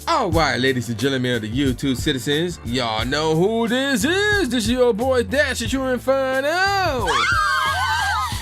Alright, ladies and gentlemen of the YouTube citizens, y'all know who this is. This is your boy Dash at your Inferno.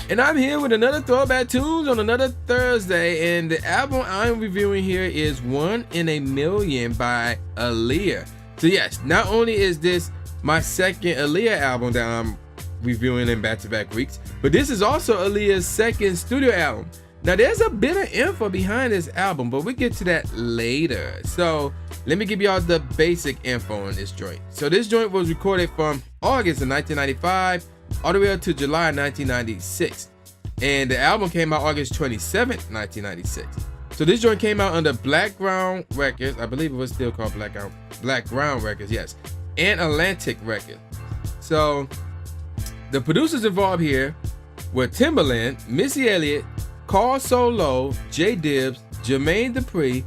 And I'm here with another Throwback Tunes on another Thursday, and the album I'm reviewing here is 1 in a Million by Aaliyah. So yes, not only is this my second Aaliyah album that I'm reviewing in back-to-back weeks, but this is also Aaliyah's second studio album. Now there's a bit of info behind this album, but we'll get to that later. So let me give y'all the basic info on this joint. So this joint was recorded from August of 1995 all the way up to July 1996. And the album came out August 27th, 1996. So this joint came out under Black Ground Records. I believe it was still called Black Ground Records, yes. And Atlantic Records. So the producers involved here were Timbaland, Missy Elliott, Carl Solo, J Dibs, Jermaine Dupri,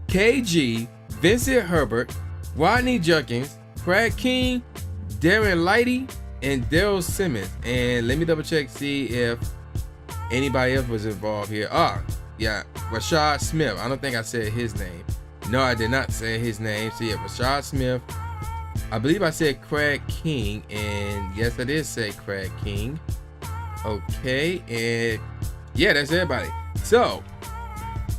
KG, Vincent Herbert, Rodney Jerkins, Craig King, Darren Lighty, and Daryl Simmons. And let me double check, see if anybody else was involved here. Yeah, Rashad Smith. I don't think I said his name. No, I did not say his name. So yeah, Rashad Smith. I believe I said Craig King, and yes, I did say Craig King. Okay, and yeah, that's everybody. So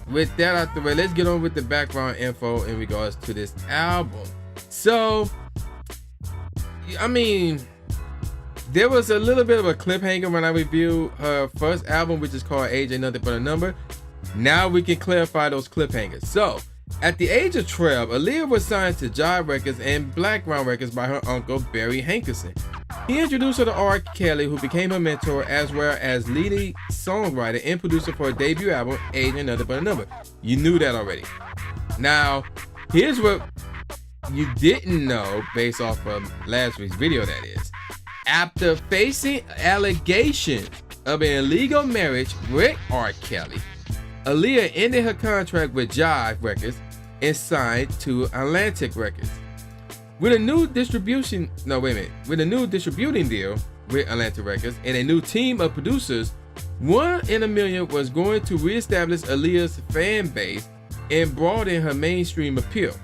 with that out the way, let's get on with the background info in regards to this album. So I mean, there was a little bit of a cliffhanger when I reviewed her first album, which is called Age Ain't Nothing But a Number. Now we can clarify those cliffhangers. So at the age of 12, Aaliyah was signed to Jive Records and Black Ground Records by her uncle Barry Hankerson. He introduced her to R. Kelly, who became her mentor, as well as leading songwriter and producer for her debut album, Age Ain't Nothing But a Number. You knew that already. Now, here's what you didn't know based off of last week's video, that is. After facing allegations of an illegal marriage with R. Kelly, Aaliyah ended her contract with Jive Records and signed to Atlantic Records. With a new distributing deal with Atlantic Records and a new team of producers, 1 in a Million was going to reestablish Aaliyah's fan base and broaden her mainstream appeal.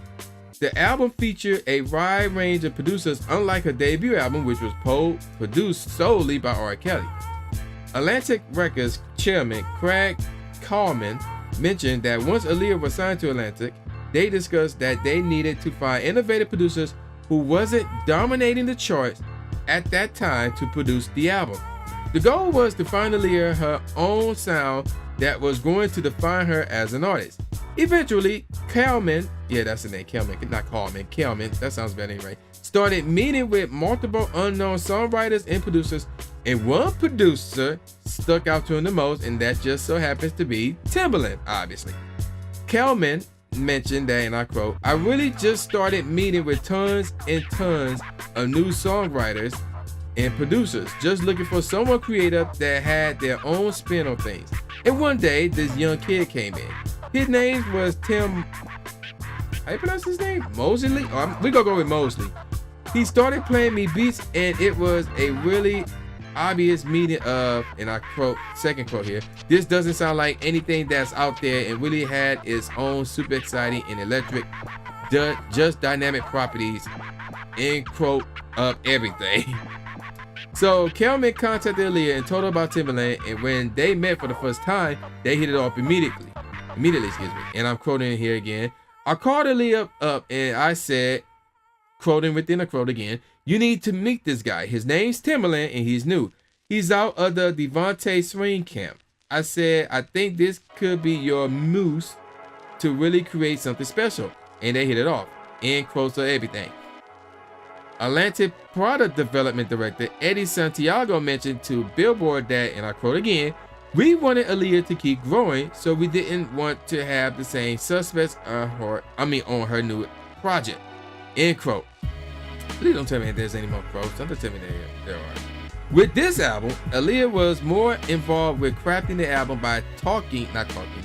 The album featured a wide range of producers, unlike her debut album, which was produced solely by R. Kelly. Atlantic Records chairman Craig Kallman mentioned that once Aaliyah was signed to Atlantic, they discussed that they needed to find innovative producers who wasn't dominating the charts at that time to produce the album. The goal was to find Aaliyah her own sound that was going to define her as an artist. Eventually, Kallman, yeah, that's the name, Kallman, not Kallman, Kallman, that sounds better anyway, started meeting with multiple unknown songwriters and producers, and one producer stuck out to him the most, and that just so happens to be Timbaland, obviously. Kallman mentioned that, and I quote, "I really just started meeting with tons and tons of new songwriters and producers, just looking for someone creative that had their own spin on things. And one day, this young kid came in. His name was Tim, how you pronounce his name? Mosley? We gonna go with Mosley. He started playing me beats, and it was a really obvious meaning of," and I quote, second quote here, "this doesn't sound like anything that's out there, and really had its own super exciting and electric, just dynamic properties," end quote of everything. So Kallman contacted Aaliyah and told her about Timbaland, and when they met for the first time, they hit it off immediately, and I'm quoting here again. "I called Aaliyah up and I said," quoting within a quote again, "you need to meet this guy. His name's Timbaland and he's new. He's out of the Devontae Swing camp. I said, I think this could be your muse to really create something special." And they hit it off. End quotes of everything. Atlantic product development director Eddie Santiago mentioned to Billboard that, and I quote again, "We wanted Aaliyah to keep growing, so we didn't want to have the same suspects on her new project." End quote. Please don't tell me that there's any more quotes. Don't tell me there are. With this album, Aaliyah was more involved with crafting the album by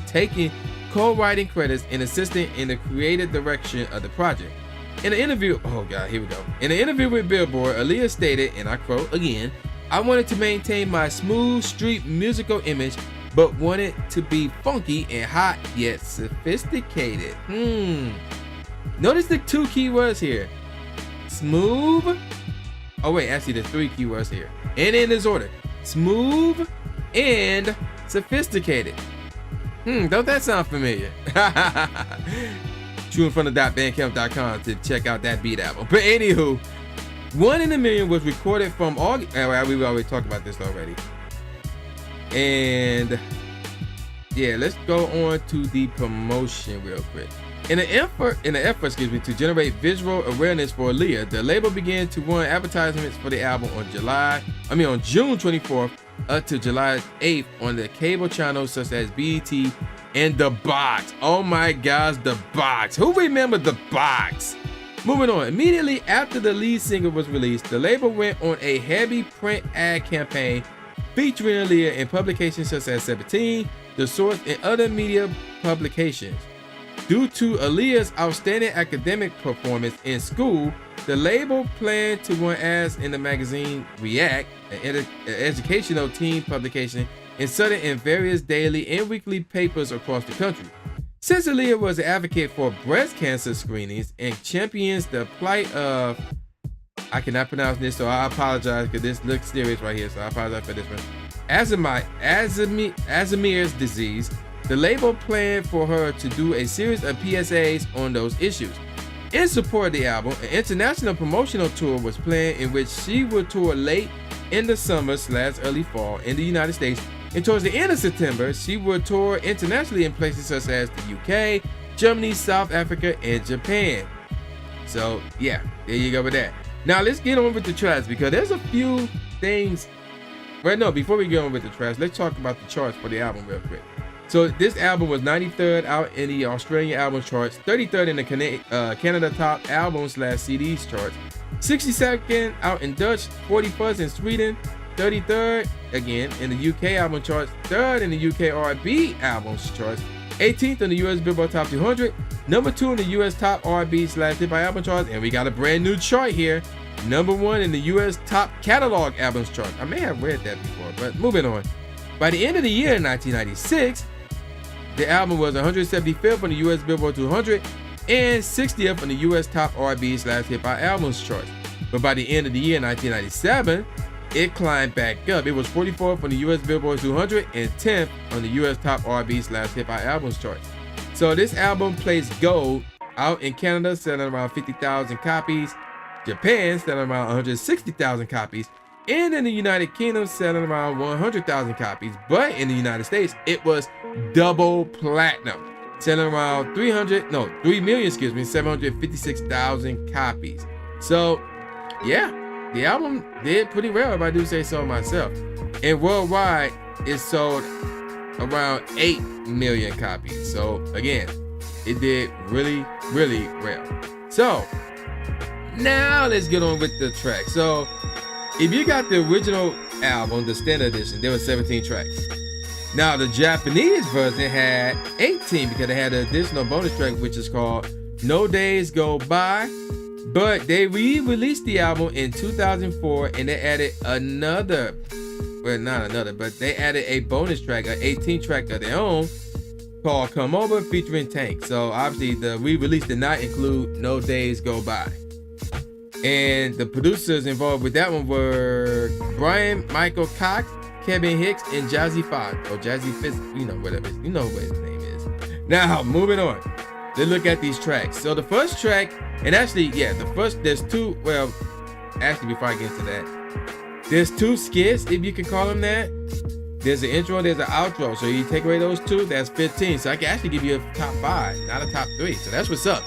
taking co-writing credits and assisting in the creative direction of the project. In an interview, In an interview with Billboard, Aaliyah stated, and I quote again, "I wanted to maintain my smooth street musical image, but wanted to be funky and hot yet sophisticated. Notice the 2 keywords here. Smooth. Oh wait, actually there's 3 keywords here. And in this order. Smooth and sophisticated. Don't that sound familiar? TrueInferno.bandcamp.com to check out that beat album. But anywho, 1 in a Million was recorded from August. We've already talked about this already. And yeah, let's go on to the promotion real quick. In an effort, to generate visual awareness for Aaliyah, the label began to run advertisements for the album on June 24th up to July 8th on the cable channels such as BET and The Box. Oh my gosh, The Box. Who remember The Box? Moving on. Immediately after the lead single was released, the label went on a heavy print ad campaign featuring Aaliyah in publications such as 17, The Source, and other media publications. Due to Aaliyah's outstanding academic performance in school, the label planned to run ads in the magazine React, an educational teen publication, inserted in various daily and weekly papers across the country. Since Aaliyah was an advocate for breast cancer screenings and champions the plight of, I cannot pronounce this, so I apologize because this looks serious right here, so I apologize for this one. Alzheimer's disease, the label planned for her to do a series of PSAs on those issues. In support of the album, an international promotional tour was planned in which she would tour late in the summer/early fall in the United States, and towards the end of September, she would tour internationally in places such as the UK, Germany, South Africa, and Japan. So yeah, there you go with that. Now let's get on with the tracks because there's a few things. Right, no, before we get on with the tracks, let's talk about the charts for the album real quick. So this album was 93rd out in the Australian album charts, 33rd in the Canada top albums/CDs charts, 62nd out in Dutch, 41st in Sweden, 33rd again in the UK album charts, 3rd in the UK R&B albums charts, 18th in the US Billboard Top 200, number 2 in the US Top R&B/hip-hop album charts, and we got a brand new chart here, number 1 in the US Top Catalog Albums chart. I may have read that before, but moving on. By the end of the year, 1996, the album was 175th on the US Billboard 200 and 60th on the US Top R&B/hip-hop albums charts. But by the end of the year, 1997, it climbed back up. It was 44th on the US Billboard 200 and 10th on the US Top R&B/hip-hop albums charts. So this album placed gold out in Canada, selling around 50,000 copies, Japan selling around 160,000 copies, and in the United Kingdom selling around 100,000 copies. But in the United States, it was double platinum, selling around 3,756,000 copies. So yeah, the album did pretty well, if I do say so myself. And worldwide, it sold around 8 million copies. So again, it did really, really well. So now let's get on with the track. So if you got the original album, the standard edition, there were 17 tracks. Now the Japanese version had 18 because they had an additional bonus track, which is called No Days Go By. But they re-released the album in 2004 and they added they added a bonus track, an 18 track of their own called Come Over featuring Tank. So obviously the re-release did not include No Days Go By. And the producers involved with that one were Brian Michael Cox, Kevin Hicks, and Jazzy Fox, or Jazzy Fitz, you know what his name is. Now, moving on. Let's look at these tracks. So the first track, and actually, yeah, there's two, well, actually before I get into that, there's 2 skits, if you can call them that. There's an intro, there's an outro. So you take away those 2, that's 15. So I can actually give you a top 5, not a top 3. So that's what's up.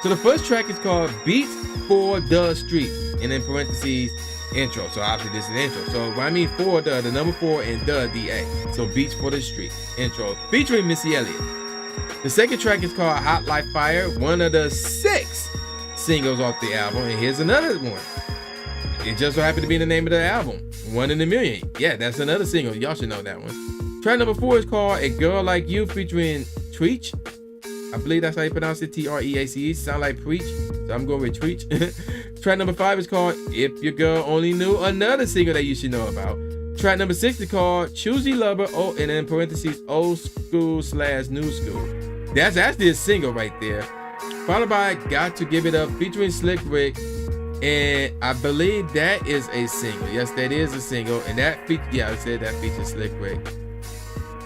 So the first track is called Beats for the Street, and in parentheses, intro. So obviously this is the intro. So when I mean for the number 4 and the DA. So Beats for the Street, intro, featuring Missy Elliott. The second track is called Hot Like Fire, one of the 6 singles off the album. And here's another one. It just so happened to be the name of the album, 1 in a Million. Yeah, that's another single. Y'all should know that one. Track number 4 is called A Girl Like You featuring Treach. I believe that's how you pronounce it, T-R-E-A-C-E. Sound like preach, so I'm going with Treach. Track number 5 is called If Your Girl Only Knew, another single that you should know about. Track number 6 is called Choosy Lover, and in parentheses, old school/new school. That's actually a single right there. followed by Got to Give It Up featuring Slick Rick, and I believe that is a single. Yes, that is a single, and that I said that features Slick Rick.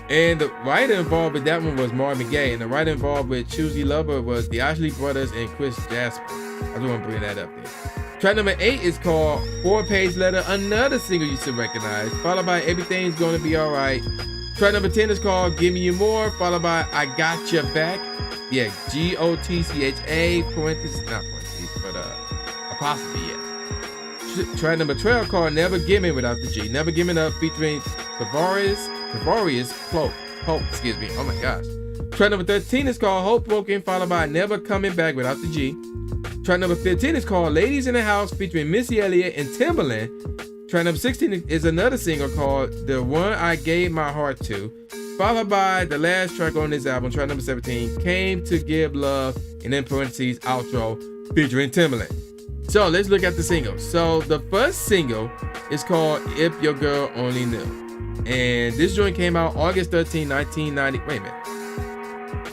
And the writer involved with that one was Marvin Gaye, and the writer involved with Choosy Lover was the Ashley Brothers and Chris Jasper. I just want to bring that up there. Track number 8 is called 4-Page Letter, another single you should recognize, followed by Everything's Gonna Be Alright. Track number 10 is called Give Me You More, followed by I Got Your Back. Yeah, Gotcha, parentheses, not parentheses, but apostrophe, yeah. Track number 12 called Never Give Me without the G. Never Giving Up featuring Tavarius Pope, excuse me. Oh my gosh. Track number 13 is called Hope Broken, followed by Never Coming Back without the G. Track number 15 is called Ladies in the House featuring Missy Elliott and Timbaland. Track number 16 is another single called The One I Gave My Heart To, followed by the last track on this album, track number 17, Came to Give Love, and in parentheses, outro, featuring Timbaland. So let's look at the singles. So the first single is called If Your Girl Only Knew. And this joint came out August 13, 1990. Wait a minute.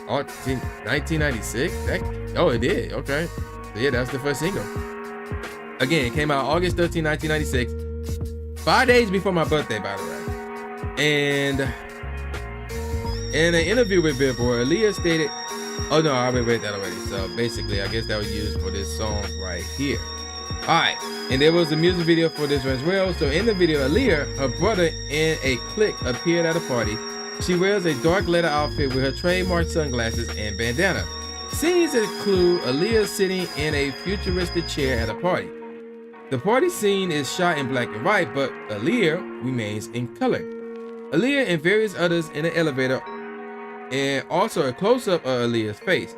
1996? Oh, it did. Okay. So yeah, that's the first single. Again, it came out August 13, 1996. 5 days before my birthday, by the way. And in an interview with Billboard, Aaliyah stated, oh no, I already read that already. So basically, I guess that was used for this song right here. Alright, and there was a music video for this one as well. So in the video, Aaliyah, her brother, and a clique appeared at a party. She wears a dark leather outfit with her trademark sunglasses and bandana. Scenes include Aaliyah sitting in a futuristic chair at a party. The party scene is shot in black and white, but Aaliyah remains in color. Aaliyah and various others in the elevator, and also a close-up of Aaliyah's face.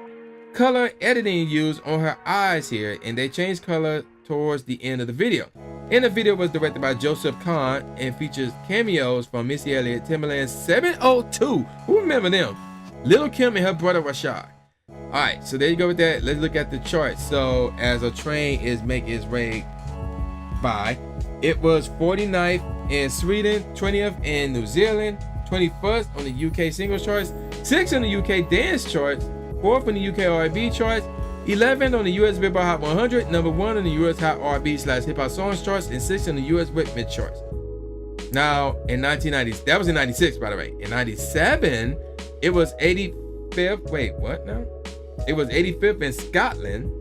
Color editing used on her eyes here, and they changed color towards the end of the video. And the video was directed by Joseph Kahn and features cameos from Missy Elliott, Timbaland, 702. Who remember them? Lil' Kim and her brother Rashad. Alright, so there you go with that. Let's look at the charts. So as a train is making its way by, it was 49th in Sweden, 20th in New Zealand, 21st on the UK singles charts, 6th on the UK dance charts, 4th on the UK R&B charts, 11th on the US Billboard Hot 100, number 1 on the US Hot R&B/Hip Hop Songs charts, and 6th on the US Whitman charts. Now, in 1990, that was in 96, by the way. In 97, it was 85th. Wait, what now? It was 85th in Scotland.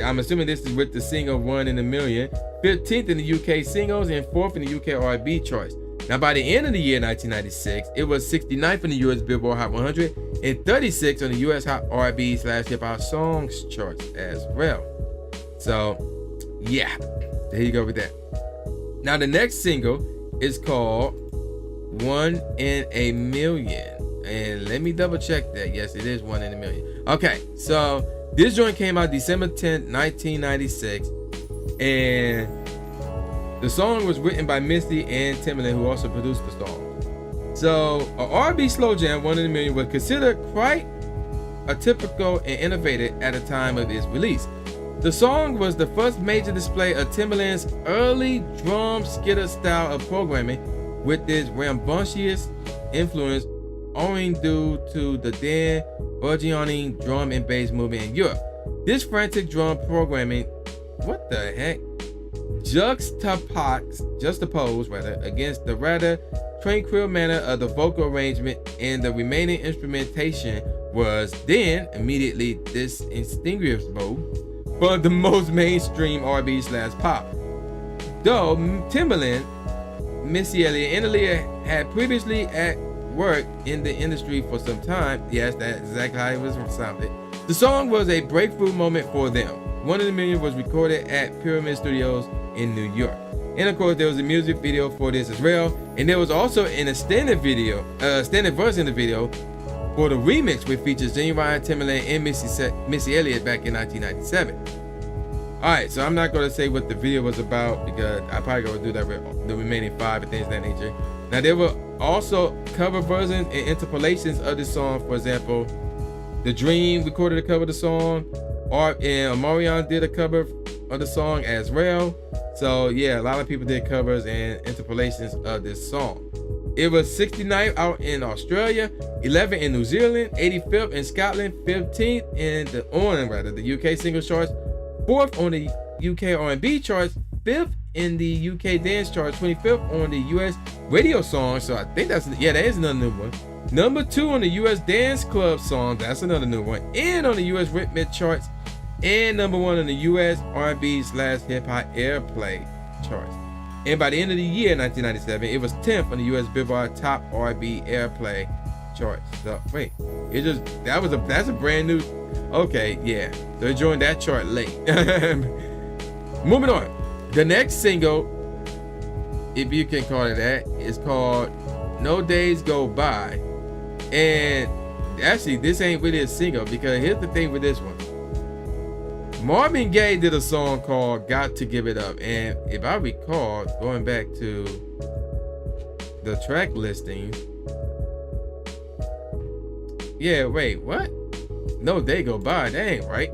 I'm assuming this is with the single One in a Million. 15th in the UK singles and 4th in the UK R&B charts. Now, by the end of the year 1996, it was 69th in the US Billboard Hot 100 and 36th on the US Hot R&B/Hip Hop Songs charts as well. So, yeah, there you go with that. Now, the next single is called One in a Million. And let me double check that. Yes, it is One in a Million. Okay, so this joint came out December 10th, 1996. And the song was written by Missy and Timbaland, who also produced the song. So, a R&B slow jam, One in a Million, was considered quite atypical and innovative at the time of its release. The song was the first major display of Timbaland's early drum skitter style of programming, with its rambunctious influence owing due to the then burgeoning drum and bass movement in Europe. This frantic drum programming, what the heck? Juxtaposed against the rather tranquil manner of the vocal arrangement and the remaining instrumentation was then immediately distinguishable from the most mainstream R&B/pop. Though Timbaland, Missy Elliott, and Aaliyah had previously worked in the industry for some time, yes, that's exactly how it was sounded, the song was a breakthrough moment for them. One in a Million was recorded at Pyramid Studios in New York. And of course, there was a music video for this as well. And there was also an extended verse in the video for the remix, which features Genuine, Timbaland, and Missy Elliott back in 1997. Alright, so I'm not going to say what the video was about because I probably going to do that with the remaining 5 and things of that nature. Now, there were also cover versions and interpolations of this song. For example, The Dream recorded a cover of the song, and Omarion did a cover of the song as well. So yeah, a lot of people did covers and interpolations of this song. It was 69th out in Australia, 11th in New Zealand, 85th in Scotland, 15th in the UK singles charts, 4th on the UK R&B charts, 5th in the UK dance charts, 25th on the US radio songs. So I think that is another new one. Number 2 on the US dance club songs, that's another new one. And on the US rhythmic charts, and number 1 on the US R&B/hip hop airplay charts. And by the end of the year, 1997, it was 10th on the US Billboard Top R&B Airplay charts. So wait, that's a brand new. Okay, yeah. So it joined that chart late. Moving on, the next single, if you can call it that, is called "No Days Go By," and actually this ain't really a single, because here's the thing with this one. Marvin Gaye did a song called "Got to Give It Up," and if I recall, going back to the track listing, yeah, wait, what? No Day Go By, that ain't right.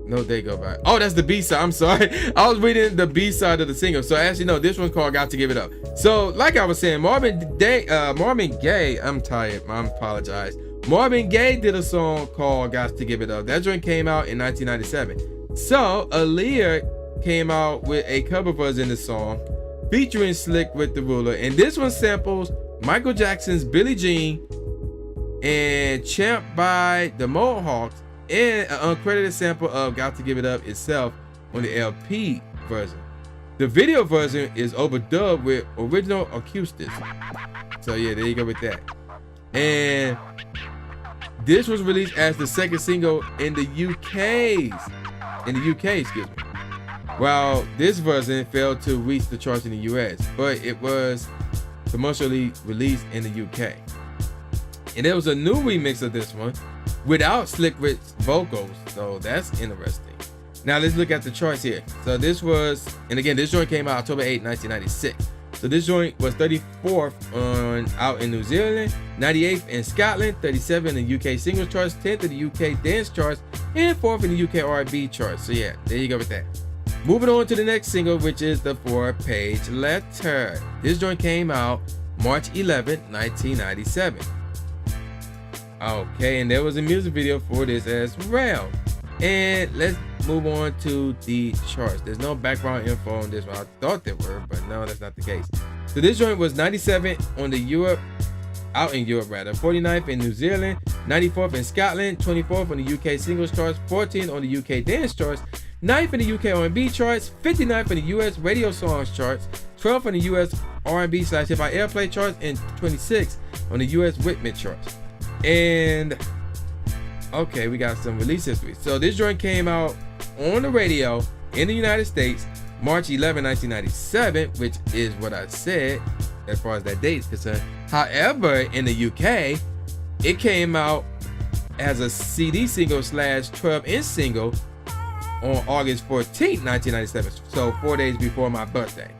No Day Go By. Oh, that's the B-side. I'm sorry. I was reading the B-side of the single. So actually, no, this one called "Got to Give It Up." So like I was saying, Marvin Gaye, I'm tired. I apologize. Marvin Gaye did a song called "Got to Give It Up." That joint came out in 1997. So Aaliyah came out with a cover version of the song featuring Slick with the Ruler. And this one samples Michael Jackson's "Billie Jean" and "Champ" by the Mohawks, and an uncredited sample of "Got to Give It Up" itself on the LP version. The video version is overdubbed with original acoustics. So yeah, there you go with that. And this was released as the second single in the UK, excuse me. While this version failed to reach the charts in the US, but it was commercially released in the UK. And there was a new remix of this one without Slick Rick's vocals, so that's interesting. Now let's look at the charts here. So this was, and again, this joint came out October 8, 1996. So this joint was 34th out in New Zealand, 98th in Scotland, 37th in the UK singles charts, 10th in the UK dance charts, and 4th in the UK R&B charts. So yeah, there you go with that. Moving on to the next single, which is the 4-Page Letter. This joint came out March 11, 1997. Okay, and there was a music video for this as well. And let's move on to the charts. There's no background info on this one. I thought there were, but no, that's not the case. So this joint was 97th out in Europe, 49th in New Zealand, 94th in Scotland, 24th on the UK singles charts, 14th on the UK dance charts, 9th in the UK R&B charts, 59th in the US radio songs charts, 12th in the US R&B/hip hop airplay charts, and 26th on the US rhythmic charts. And okay, we got some release history. So this joint came out on the radio in the United States March 11, 1997, which is what I said as far as that date is concerned. However, in the UK, it came out as a CD single / 12-inch single on August 14, 1997. So 4 days before my birthday.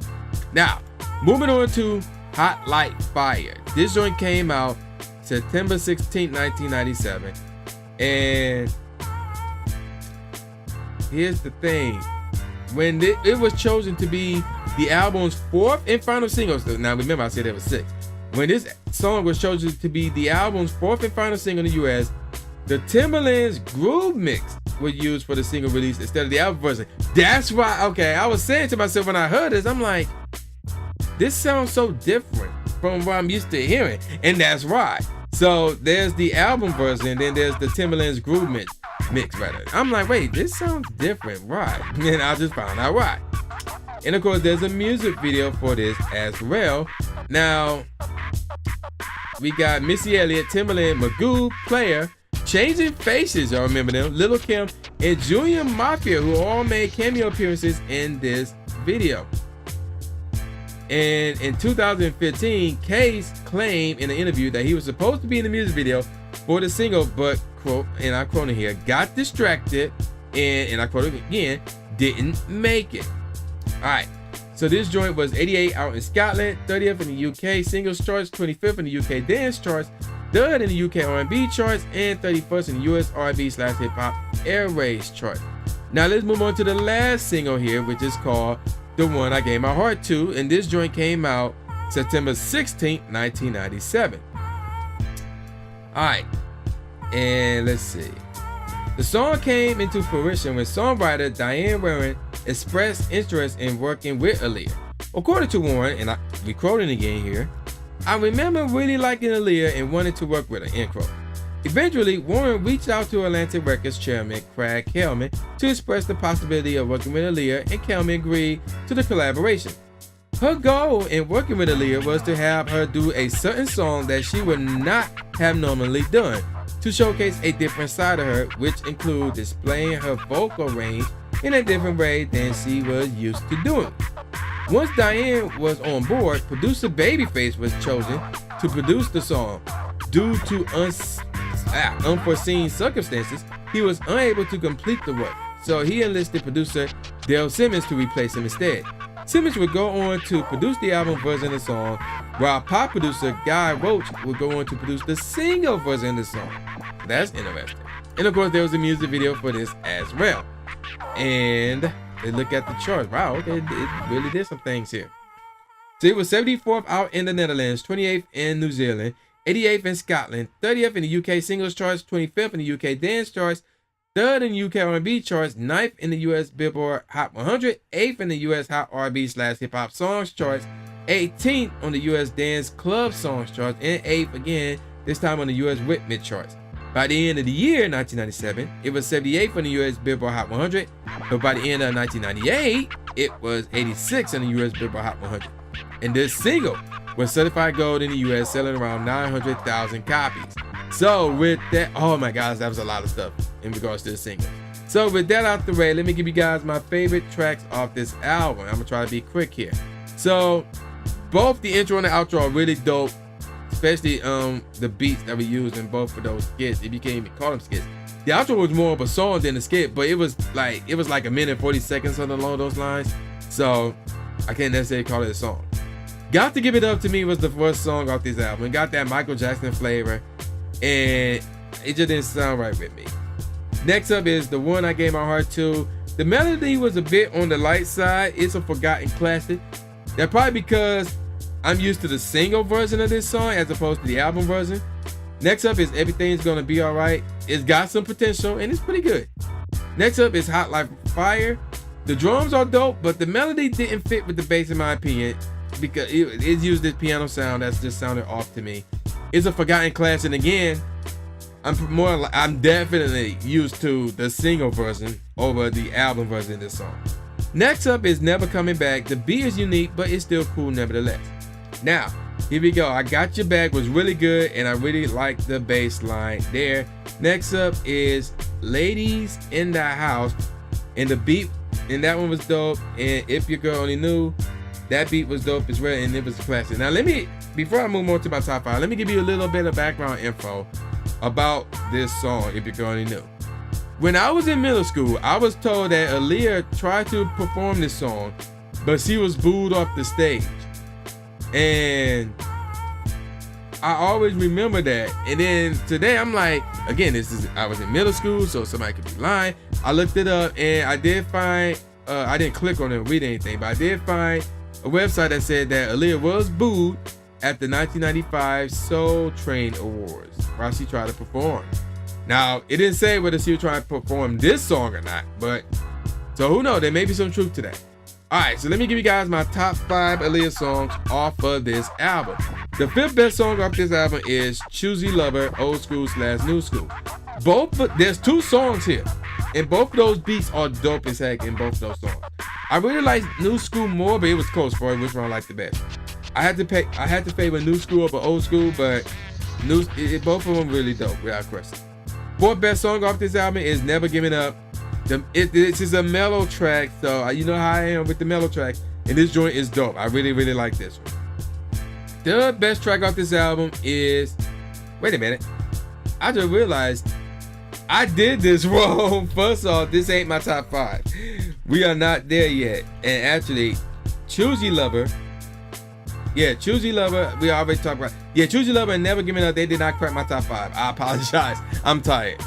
Now, moving on to Hot Like Fire. This joint came out September 16, 1997. And here's the thing. When it was chosen to be the album's 4th and final single, so now remember I said there was 6. When this song was chosen to be the album's 4th and final single in the US, the Timbaland's Groove Mix was used for the single release instead of the album version. That's why, okay, I was saying to myself when I heard this, I'm like, this sounds so different from what I'm used to hearing, and that's why. So there's the album version, then there's the Timbaland's Groove Mix. I'm like, wait, this sounds different, right? And I just found out why. And of course, there's a music video for this as well. Now, we got Missy Elliott, Timbaland, Magoo, Player, Changing Faces, y'all remember them, Lil' Kim, and Junior Mafia, who all made cameo appearances in this video. And in 2015, Case claimed in an interview that he was supposed to be in the music video for the single, but, quote, and I quote here, got distracted, and I quote again, didn't make it. All right, so this joint was 88 out in Scotland, 30th in the UK singles charts, 25th in the UK dance charts, 3rd in the UK R&B charts, and 31st in the US R&B/hip hop airways chart. Now let's move on to the last single here, which is called The One I Gave My Heart To, and this joint came out September 16th, 1997. Alright, and let's see. The song came into fruition when songwriter Diane Warren expressed interest in working with Aaliyah. According to Warren, and we quoting again here, I remember really liking Aaliyah and wanted to work with her, end quote. Eventually, Warren reached out to Atlantic Records chairman Craig Kelman to express the possibility of working with Aaliyah, and Kelman agreed to the collaboration. Her goal in working with Aaliyah was to have her do a certain song that she would not have normally done, to showcase a different side of her, which include displaying her vocal range in a different way than she was used to doing. Once Diane was on board, producer Babyface was chosen to produce the song. Due to unforeseen circumstances, he was unable to complete the work, so he enlisted producer Dale Simmons to replace him instead. Simmons would go on to produce the album version of the song, while pop producer Guy Roach would go on to produce the single version of the song. That's interesting. And of course, there was a music video for this as well. And they look at the charts. Wow, okay, it really did some things here. So it was 74th out in the Netherlands, 28th in New Zealand, 88th in Scotland, 30th in the UK singles charts, 25th in the UK dance charts, 3rd in the UK R&B charts, 9th in the US Billboard Hot 100, 8th in the US Hot R&B/Hip Hop Songs charts, 18th on the US Dance Club Songs charts, and 8th again, this time on the US Whitman charts. By the end of the year, 1997, it was 78th on the US Billboard Hot 100, but by the end of 1998, it was 86th on the US Billboard Hot 100. And this single was certified gold in the US, selling around 900,000 copies. So with that, oh my gosh, that was a lot of stuff in regards to the single. So with that out the way, let me give you guys my favorite tracks off this album. I'm gonna try to be quick here. So both the intro and the outro are really dope, especially the beats that we used in both of those skits, if you can't even call them skits. The outro was more of a song than a skit, but it was like a minute and 40 seconds, something along those lines. So I can't necessarily call it a song. Got to Give It Up to Me was the first song off this album. It got that Michael Jackson flavor, and it just didn't sound right with me. Next up is The One I Gave My Heart To. The melody was a bit on the light side. It's a forgotten classic. That's probably because I'm used to the single version of this song as opposed to the album version. Next up is Everything's Gonna Be Alright. It's got some potential and it's pretty good. Next up is Hot Like Fire. The drums are dope, but the melody didn't fit with the bass in my opinion, because it used this piano sound that's just sounded off to me. It's a forgotten classic, and again, I'm definitely used to the single version over the album version of this song. Next up is Never Coming Back. The beat is unique, but it's still cool nevertheless. Now, here we go. I Got Your Back was really good, and I really like the bass line there. Next up is Ladies in the House, and the beat in that one was dope. And If Your Girl Only Knew, that beat was dope as well, and it was a classic. Now before I move on to my top 5, let me give you a little bit of background info about this song, If Your Girl Only Knew. When I was in middle school, I was told that Aaliyah tried to perform this song, but she was booed off the stage. And I always remember that. And then today I'm like, again, I was in middle school, so somebody could be lying. I looked it up, and I did find, I didn't click on it and read anything, but I did find a website that said that Aaliyah was booed at the 1995 Soul Train Awards while she tried to perform. Now, it didn't say whether she was trying to perform this song or not, but so who knows? There may be some truth to that. Alright, so let me give you guys my top 5 Aaliyah songs off of this album. The 5th best song off this album is Choosy Lover, Old School/New School. There's 2 songs here, and both of those beats are dope as heck in both of those songs. I really like New School more, but it was close for which one I like the best. I had to favor New School over Old School, but both of them really dope without question. 4th best song off this album is Never Giving Up. This is a mellow track, so you know how I am with the mellow tracks, and this joint is dope. I really, really like this one. 3rd best track off this album is, wait a minute, I just realized I did this wrong. First off, this ain't my top 5. We are not there yet. And actually, Choosy Lover, we already talked about. Yeah, Choosy Lover and Never Giving Up, they did not crack my top 5. I apologize. I'm tired.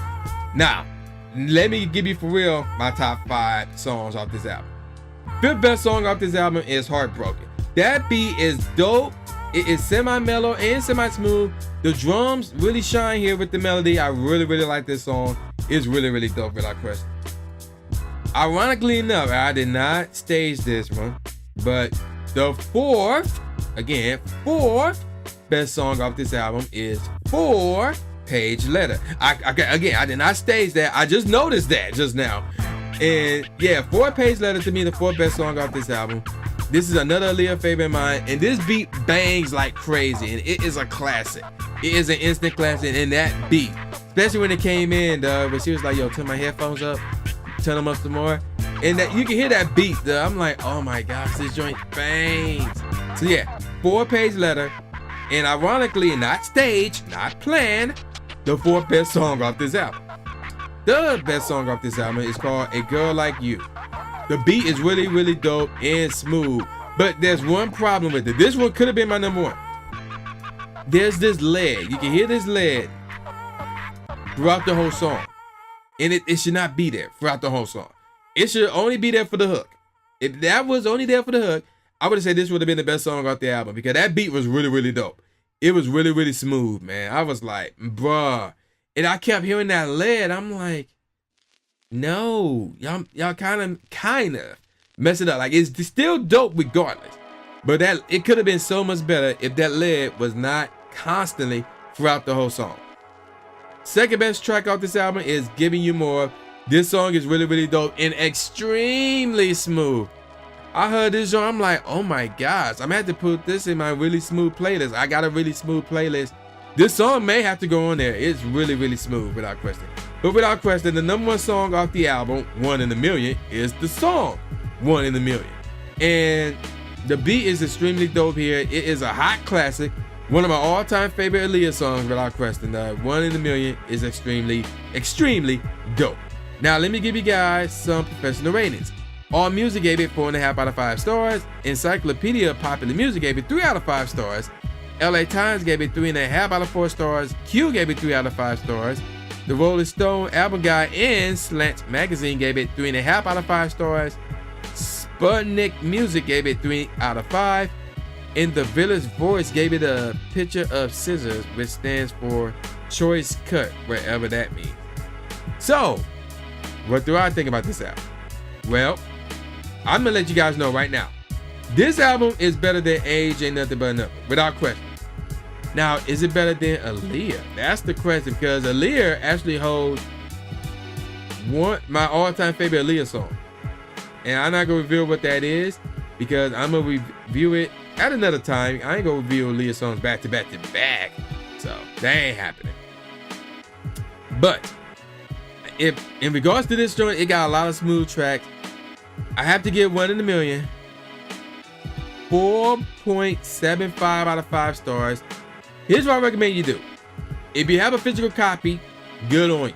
Now, let me give you for real my top 5 songs off this album. Fifth best song off this album is Heartbroken. That beat is dope. It is semi-mellow and semi-smooth. The drums really shine here with the melody. I really, really like this song. It's really, really dope without question. Ironically enough, I did not stage this one, but the fourth best song off this album is 4-Page Letter. I did not stage that. I just noticed that just now. And yeah, 4-Page Letter to me, the fourth best song off this album. This is another Aaliyah favorite of mine, and this beat bangs like crazy, and it is a classic. It is an instant classic, and that beat, especially when it came in, when she was like, yo, turn my headphones up, turn them up some more, and that you can hear that beat, I'm like, oh my gosh, this joint bangs. So yeah, 4-Page Letter, and ironically, not staged, not planned, the fourth best song off this album. The best song off this album is called A Girl Like You. The beat is really, really dope and smooth, but there's one problem with it. This one could have been my number one. There's this lead. You can hear this lead throughout the whole song, and it should not be there throughout the whole song. It should only be there for the hook. If that was only there for the hook, I would have said this would have been the best song off the album, because that beat was really, really dope. It was really, really smooth, man. I was like, bruh. And I kept hearing that lead. I'm like, no, y'all kind of mess it up. Like, it's still dope regardless, but that it could have been so much better if that lead was not constantly throughout the whole song. Second best track off this album is Giving You More. This song is really, really dope and extremely smooth. I heard this song, I'm like, oh my gosh, I'm gonna have to put this in my really smooth playlist. I got a really smooth playlist. This song may have to go on there. It's really, really smooth without question. But without question, the number one song off the album, 1 in a Million, is the song 1 in a Million. And the beat is extremely dope here. It is a hot classic. One of my all-time favorite Aaliyah songs without question. 1 in a Million is extremely, extremely dope. Now, let me give you guys some professional ratings. AllMusic gave it 4.5 out of 5 stars. Encyclopedia of Popular Music gave it 3 out of 5 stars. LA Times gave it 3.5 out of 4 stars. Q gave it 3 out of 5 stars. The Rolling Stone Album Guide and Slant Magazine gave it 3.5 out of 5 stars. Sputnik Music gave it 3 out of 5. And The Village Voice gave it a picture of scissors, which stands for choice cut, wherever that means. So, what do I think about this album? Well, I'm gonna let you guys know right now. This album is better than Age Ain't Nothing But a Number, without question. Now, is it better than Aaliyah? That's the question, because Aaliyah actually holds my all-time favorite Aaliyah song. And I'm not going to reveal what that is, because I'm going to review it at another time. I ain't going to review Aaliyah songs back to back to back. So, that ain't happening. But, if in regards to this joint, it got a lot of smooth tracks. I have to give 1 in a Million 4.75 out of 5 stars. Here's what I recommend you do. If you have a physical copy, good on you.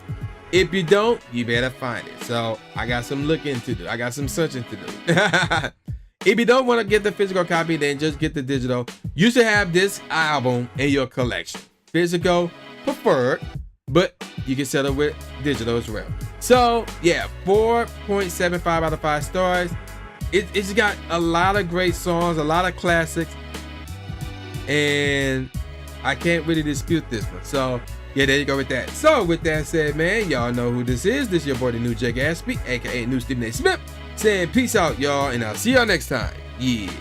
If you don't, you better find it. So I got some looking to do. I got some searching to do. If you don't want to get the physical copy, then just get the digital. You should have this album in your collection. Physical preferred, but you can settle with digital as well. So yeah, 4.75 out of 5 stars. It's got a lot of great songs, a lot of classics, and I can't really dispute this one. So yeah, there you go with that. So with that said, man, y'all know who this is. This is your boy, the new Jay Gatsby, aka New Stephen A. Smith, saying peace out, y'all, and I'll see y'all next time. Yeah.